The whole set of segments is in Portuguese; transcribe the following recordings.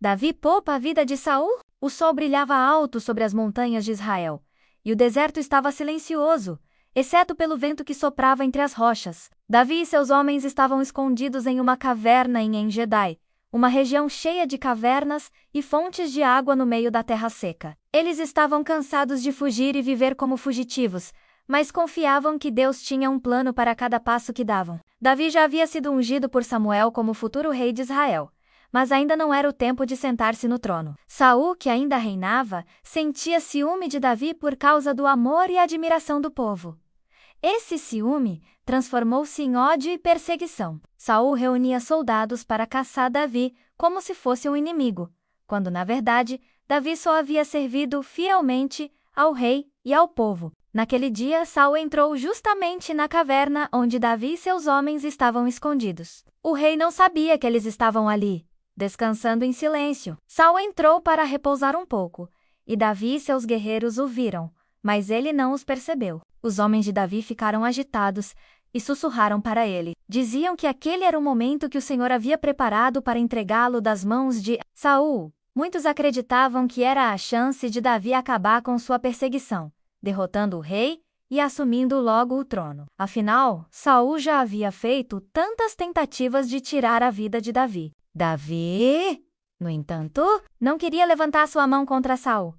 Davi poupa a vida de Saul? O sol brilhava alto sobre as montanhas de Israel, e o deserto estava silencioso, exceto pelo vento que soprava entre as rochas. Davi e seus homens estavam escondidos em uma caverna em En-Gedai, uma região cheia de cavernas e fontes de água no meio da terra seca. Eles estavam cansados de fugir e viver como fugitivos, mas confiavam que Deus tinha um plano para cada passo que davam. Davi já havia sido ungido por Samuel como futuro rei de Israel, mas ainda não era o tempo de sentar-se no trono. Saul, que ainda reinava, sentia ciúme de Davi por causa do amor e admiração do povo. Esse ciúme transformou-se em ódio e perseguição. Saul reunia soldados para caçar Davi como se fosse um inimigo, quando na verdade Davi só havia servido fielmente ao rei e ao povo. Naquele dia, Saul entrou justamente na caverna onde Davi e seus homens estavam escondidos. O rei não sabia que eles estavam ali, descansando em silêncio. Saul entrou para repousar um pouco, e Davi e seus guerreiros o viram, mas ele não os percebeu. Os homens de Davi ficaram agitados e sussurraram para ele. Diziam que aquele era o momento que o Senhor havia preparado para entregá-lo das mãos de Saul. Muitos acreditavam que era a chance de Davi acabar com sua perseguição, derrotando o rei e assumindo logo o trono. Afinal, Saul já havia feito tantas tentativas de tirar a vida de Davi. Davi, no entanto, não queria levantar sua mão contra Saul.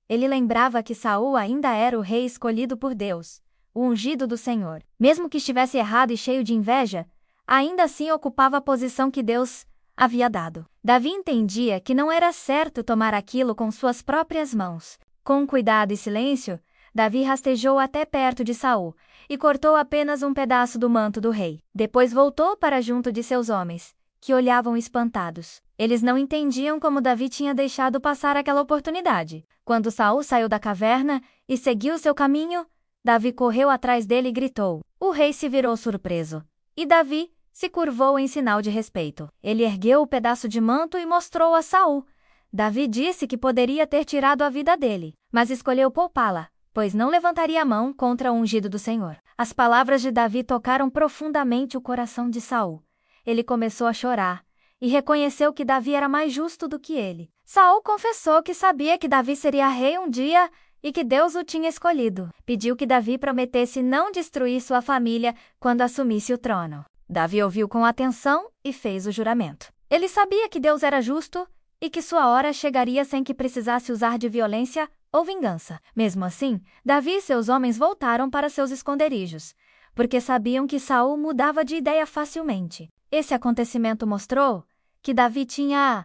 Ele lembrava que Saul ainda era o rei escolhido por Deus, o ungido do Senhor. Mesmo que estivesse errado e cheio de inveja, ainda assim ocupava a posição que Deus havia dado. Davi entendia que não era certo tomar aquilo com suas próprias mãos. Com cuidado e silêncio, Davi rastejou até perto de Saul e cortou apenas um pedaço do manto do rei. Depois voltou para junto de seus homens, que olhavam espantados. Eles não entendiam como Davi tinha deixado passar aquela oportunidade. Quando Saul saiu da caverna e seguiu seu caminho, Davi correu atrás dele e gritou. O rei se virou surpreso, e Davi se curvou em sinal de respeito. Ele ergueu o pedaço de manto e mostrou a Saul. Davi disse que poderia ter tirado a vida dele, mas escolheu poupá-la, pois não levantaria a mão contra o ungido do Senhor. As palavras de Davi tocaram profundamente o coração de Saul. Ele começou a chorar e reconheceu que Davi era mais justo do que ele. Saul confessou que sabia que Davi seria rei um dia e que Deus o tinha escolhido. Pediu que Davi prometesse não destruir sua família quando assumisse o trono. Davi ouviu com atenção e fez o juramento. Ele sabia que Deus era justo e que sua hora chegaria sem que precisasse usar de violência ou vingança. Mesmo assim, Davi e seus homens voltaram para seus esconderijos, porque sabiam que Saul mudava de ideia facilmente. Esse acontecimento mostrou que Davi tinha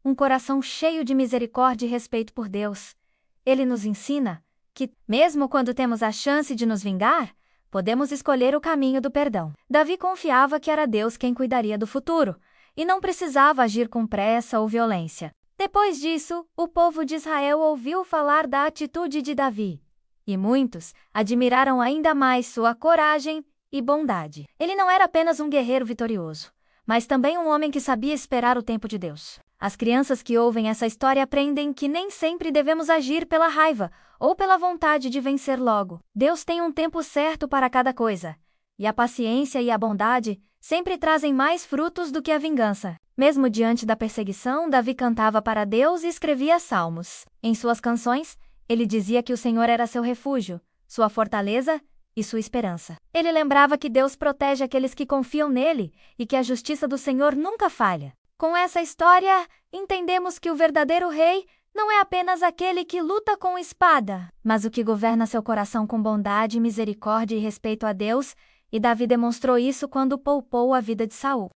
um coração cheio de misericórdia e respeito por Deus. Ele nos ensina que, mesmo quando temos a chance de nos vingar, podemos escolher o caminho do perdão. Davi confiava que era Deus quem cuidaria do futuro, e não precisava agir com pressa ou violência. Depois disso, o povo de Israel ouviu falar da atitude de Davi, e muitos admiraram ainda mais sua coragem e bondade. Ele não era apenas um guerreiro vitorioso, mas também um homem que sabia esperar o tempo de Deus. As crianças que ouvem essa história aprendem que nem sempre devemos agir pela raiva ou pela vontade de vencer logo. Deus tem um tempo certo para cada coisa, e a paciência e a bondade sempre trazem mais frutos do que a vingança. Mesmo diante da perseguição, Davi cantava para Deus e escrevia salmos. Em suas canções, ele dizia que o Senhor era seu refúgio, sua fortaleza e sua esperança. Ele lembrava que Deus protege aqueles que confiam nele e que a justiça do Senhor nunca falha. Com essa história, entendemos que o verdadeiro rei não é apenas aquele que luta com espada, mas o que governa seu coração com bondade, misericórdia e respeito a Deus, e Davi demonstrou isso quando poupou a vida de Saul.